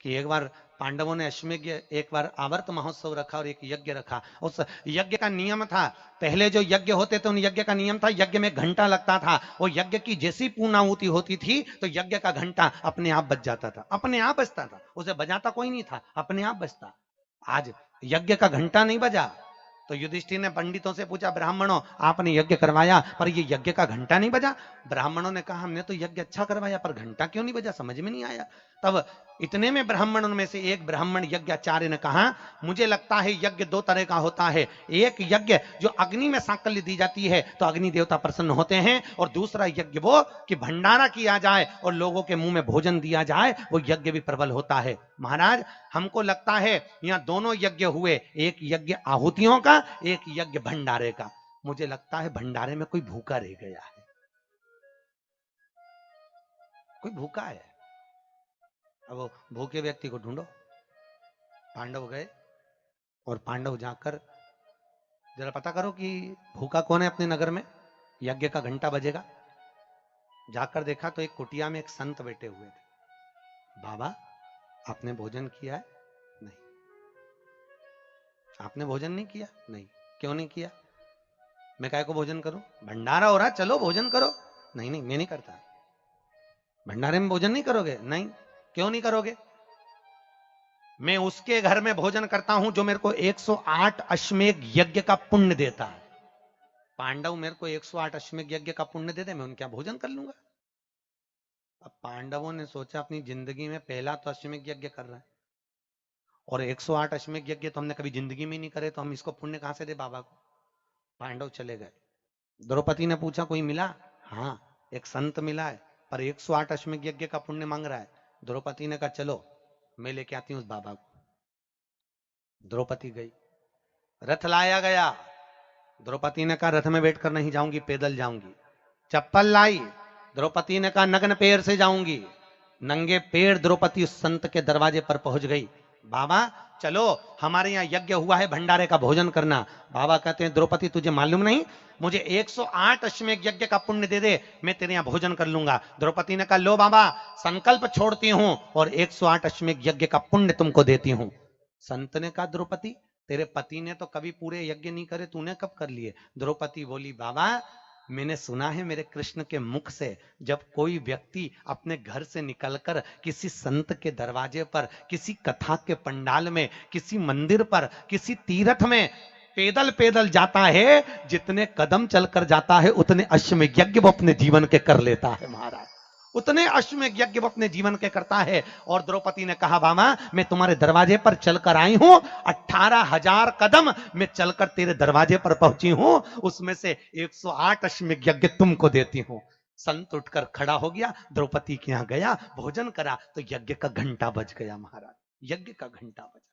कि एक बार पांडवों ने अश्वमेध, एक बार आवर्त महोत्सव रखा और एक यज्ञ रखा। उस यज्ञ का नियम था, पहले जो यज्ञ होते थे उन यज्ञ का नियम था, यज्ञ में घंटा लगता था। वो यज्ञ की जैसी पूर्णाहुति होती थी तो यज्ञ का घंटा अपने आप बज जाता था, अपने आप बजता था, उसे बजाता कोई नहीं था, अपने आप बजता। आज यज्ञ का घंटा नहीं बजा तो युधिष्ठिर ने पंडितों से पूछा, ब्राह्मणों आपने यज्ञ करवाया पर ये यज्ञ का घंटा नहीं बजा। ब्राह्मणों ने कहा हमने तो यज्ञ अच्छा करवाया पर घंटा क्यों नहीं बजा, समझ में नहीं आया। तब इतने में ब्राह्मणों में से एक ब्राह्मण यज्ञाचार्य ने कहा, मुझे लगता है यज्ञ दो तरह का होता है, एक यज्ञ जो अग्नि में सांकल्य दी जाती है तो अग्नि देवता प्रसन्न होते हैं, और दूसरा यज्ञ वो कि भंडारा किया जाए और लोगों के मुंह में भोजन दिया जाए, वो यज्ञ भी प्रबल होता है। महाराज हमको लगता है यहां दोनों यज्ञ हुए, एक यज्ञ आहुतियों का, एक यज्ञ भंडारे का। मुझे लगता है भंडारे में कोई भूखा रह गया है, कोई भूखा है। अब वो भूखे व्यक्ति को ढूंढो। पांडव गए और पांडव जाकर जरा पता करो कि भूखा कौन है अपने नगर में, यज्ञ का घंटा बजेगा। जाकर देखा तो एक कुटिया में एक संत बैठे हुए थे। बाबा आपने भोजन किया है? नहीं। आपने भोजन नहीं किया? नहीं। क्यों नहीं किया? मैं काय को भोजन करूं, भंडारा हो रहा, चलो भोजन करो। नहीं नहीं मैं नहीं करता। भंडारे में भोजन नहीं करोगे? नहीं। क्यों नहीं करोगे? मैं उसके घर में भोजन करता हूं जो मेरे को 108 अश्वमेध यज्ञ का पुण्य देता है। पांडव मेरे को 108 अश्वमेध यज्ञ का पुण्य दे दे, मैं उनके यहां भोजन कर लूंगा। अब पांडवों ने सोचा अपनी जिंदगी में पहला तो अश्वमेध यज्ञ कर रहा है, और 108 अश्वमेध यज्ञ तो हमने कभी जिंदगी में नहीं करे, तो हम इसको पुण्य कहां से दे बाबा को। पांडव चले गए। द्रौपदी ने पूछा कोई मिला? हाँ एक संत मिला है पर 108 अश्वमेध यज्ञ का पुण्य मांग रहा है। द्रौपदी ने कहा चलो मैं लेके आती हूं उस बाबा को। द्रौपदी गई, रथ लाया गया। द्रौपदी ने कहा रथ में बैठकर नहीं जाऊंगी, पैदल जाऊंगी। चप्पल लाई, द्रौपदी ने कहा नग्न पैर से जाऊंगी। नंगे पैर द्रौपदी उस संत के दरवाजे पर पहुंच गई। बाबा चलो हमारे यहाँ यज्ञ हुआ है, भंडारे का भोजन करना। बाबा कहते हैं द्रौपदी तुझे मालूम नहीं, मुझे 108 अश्वमेध यज्ञ का पुण्य दे दे, मैं तेरे यहाँ भोजन कर लूंगा। द्रौपदी ने कहा लो बाबा संकल्प छोड़ती हूं और 108 अश्वमेध यज्ञ का पुण्य तुमको देती हूं। संत ने कहा द्रौपदी तेरे पति ने तो कभी पूरे यज्ञ नहीं करे, तूने कब कर लिए? द्रौपदी बोली बाबा मैंने सुना है मेरे कृष्ण के मुख से, जब कोई व्यक्ति अपने घर से निकलकर किसी संत के दरवाजे पर, किसी कथा के पंडाल में, किसी मंदिर पर, किसी तीर्थ में पैदल पैदल जाता है, जितने कदम चलकर जाता है उतने अश्वमेध यज्ञ वो अपने जीवन के कर लेता है महाराज, उतने अश्वमेध यज्ञ वो अपने जीवन के करता है। और द्रौपदी ने कहा बाबा मैं तुम्हारे दरवाजे पर चलकर आई हूं, 18,000 कदम मैं चलकर तेरे दरवाजे पर पहुंची हूं, उसमें से 108 अश्वमेध यज्ञ तुमको देती हूं। संत उठकर खड़ा हो गया, द्रौपदी के यहां गया, भोजन करा तो यज्ञ का घंटा बज गया महाराज, यज्ञ का घंटा बजा।